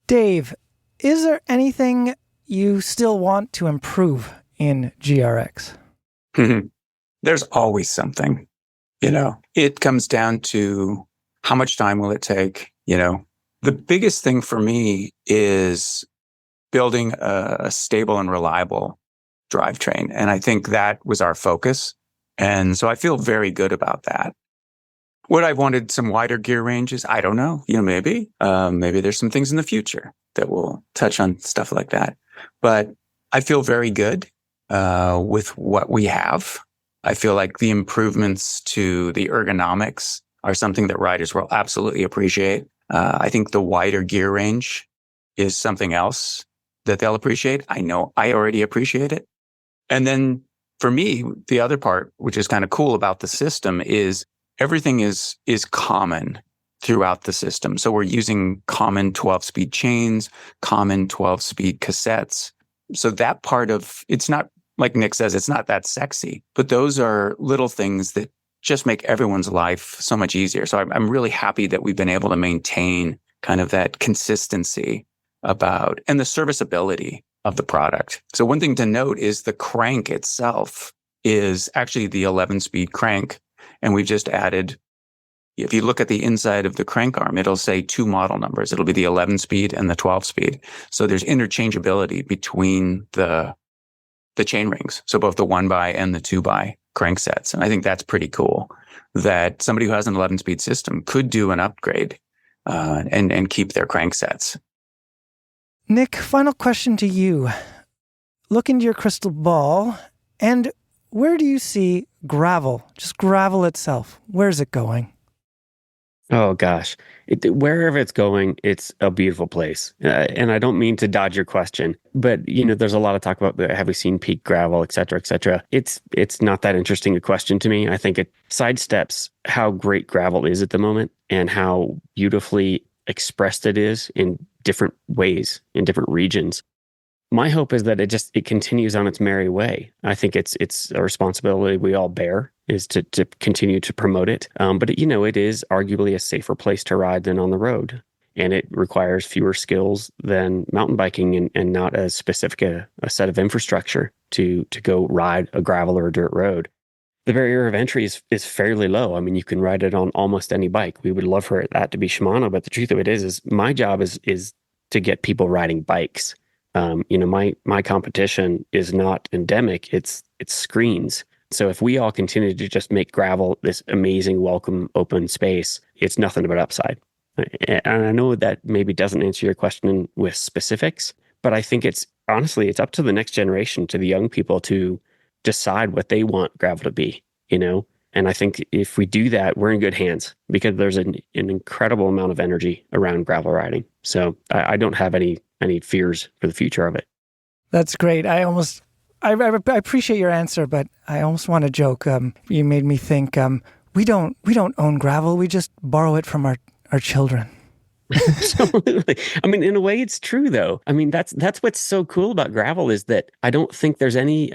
Dave, is there anything you still want to improve in GRX? There's always something, it comes down to how much time will it take? The biggest thing for me is building a stable and reliable drivetrain. And I think that was our focus. And so I feel very good about that. Would I wanted some wider gear ranges? I don't know. Maybe there's some things in the future that will touch on stuff like that. But I feel very good with what we have. I feel like the improvements to the ergonomics are something that riders will absolutely appreciate. I think the wider gear range is something else that they'll appreciate. I know I already appreciate it. And then for me, the other part, which is kind of cool about the system, is everything is common throughout the system. So we're using common 12-speed chains, common 12-speed cassettes. So that part of it's not, like Nick says, it's not that sexy, but those are little things that just make everyone's life so much easier. So I'm really happy that we've been able to maintain kind of that consistency about and the serviceability of the product. So one thing to note is the crank itself is actually the 11-speed crank. And we've just added, if you look at the inside of the crank arm, it'll say 2 model numbers. It'll be the 11-speed and the 12-speed. So there's interchangeability between the chain rings. So both the 1x and the 2x crank sets. And I think that's pretty cool that somebody who has an 11-speed system could do an upgrade and keep their crank sets. Nick, final question to you. Look into your crystal ball, and where do you see gravel, just gravel itself? Where's it going? Oh, gosh. Wherever it's going, it's a beautiful place. And I don't mean to dodge your question, but, there's a lot of talk about, have we seen peak gravel, et cetera, et cetera. It's not that interesting a question to me. I think it sidesteps how great gravel is at the moment and how beautifully expressed it is in different ways, in different regions. My hope is that it continues on its merry way. I think it's a responsibility we all bear is to continue to promote it. But it is arguably a safer place to ride than on the road. And it requires fewer skills than mountain biking and not as specific a set of infrastructure to go ride a gravel or a dirt road. The barrier of entry is fairly low. I mean, you can ride it on almost any bike. We would love for that to be Shimano, but the truth of it is my job is to get people riding bikes. My competition is not endemic. It's screens. So if we all continue to just make gravel this amazing, welcome, open space, it's nothing but upside. And I know that maybe doesn't answer your question with specifics, but I think it's up to the next generation, to the young people to decide what they want gravel to be, And I think if we do that, we're in good hands because there's an incredible amount of energy around gravel riding. So I don't have any fears for the future of it. That's great. I appreciate your answer, but I almost want to joke. You made me think we don't own gravel. We just borrow it from our children. Absolutely. I mean, in a way, it's true, though. I mean, that's what's so cool about gravel is that I don't think there's any.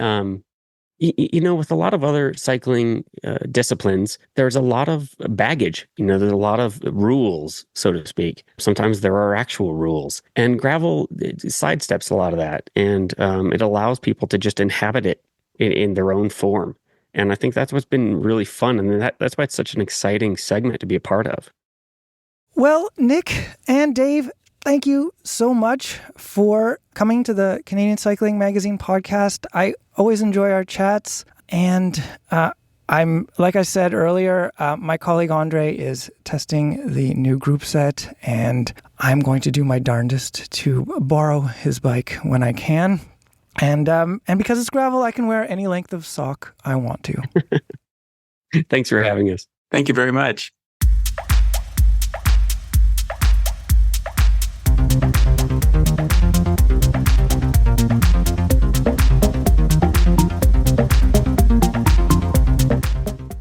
With a lot of other cycling disciplines, there's a lot of baggage. There's a lot of rules, so to speak. Sometimes there are actual rules. And gravel sidesteps a lot of that. And it allows people to just inhabit it in their own form. And I think that's what's been really fun. And that's why it's such an exciting segment to be a part of. Well, Nick and Dave, thank you so much for coming to the Canadian Cycling Magazine podcast. I always enjoy our chats. And I'm, like I said earlier, my colleague Andre is testing the new groupset, and I'm going to do my darndest to borrow his bike when I can. And because it's gravel, I can wear any length of sock I want to. Thanks for having us. Thank you very much.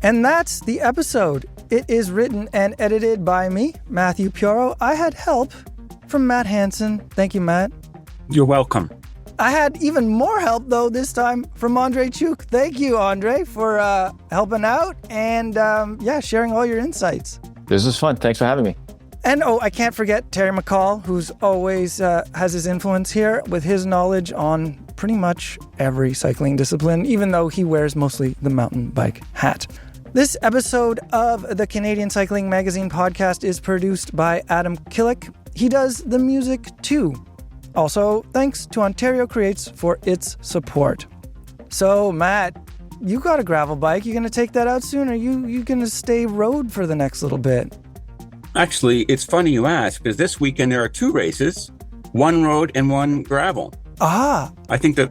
And that's the episode. It is written and edited by me, Matthew Pioro. I had help from Matt Hansen. Thank you, Matt. You're welcome. I had even more help, though, this time from Andre Chuk. Thank you, Andre, for helping out and, sharing all your insights. This was fun. Thanks for having me. And, I can't forget Terry McCall, who's always has his influence here with his knowledge on pretty much every cycling discipline, even though he wears mostly the mountain bike hat. This episode of the Canadian Cycling Magazine podcast is produced by Adam Killick. He does the music too. Also, thanks to Ontario Creates for its support. So, Matt, you got a gravel bike. You going to take that out soon, or you going to stay road for the next little bit? Actually, it's funny you ask, because this weekend there are 2 races, 1 road and 1 gravel. Ah. I think that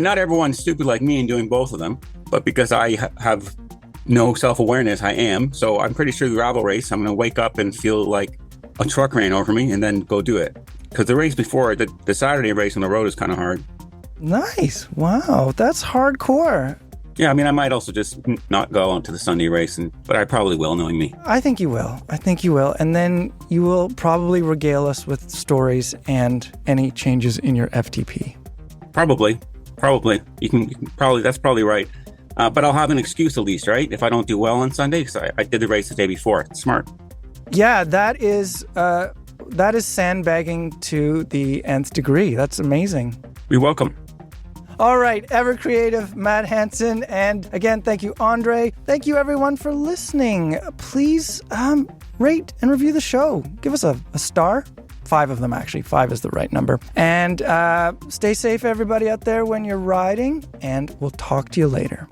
not everyone's stupid like me and doing both of them, but because I have no self-awareness, I am. So I'm pretty sure the gravel race, I'm going to wake up and feel like a truck ran over me and then go do it. Because the race before, the Saturday race on the road is kind of hard. Nice. Wow. That's hardcore. Yeah, I mean, I might also just not go on to the Sunday race, but I probably will, knowing me. I think you will. And then you will probably regale us with stories and any changes in your FTP. Probably. You can probably, that's probably right. But I'll have an excuse at least, right? If I don't do well on Sunday, because I did the race the day before. It's smart. Yeah, that is sandbagging to the nth degree. That's amazing. You're welcome. All right, ever creative Matt Hansen. And again, thank you, Andre. Thank you, everyone, for listening. Please rate and review the show. Give us a star. 5 of them, actually. 5 is the right number. And stay safe, everybody out there, when you're riding. And we'll talk to you later.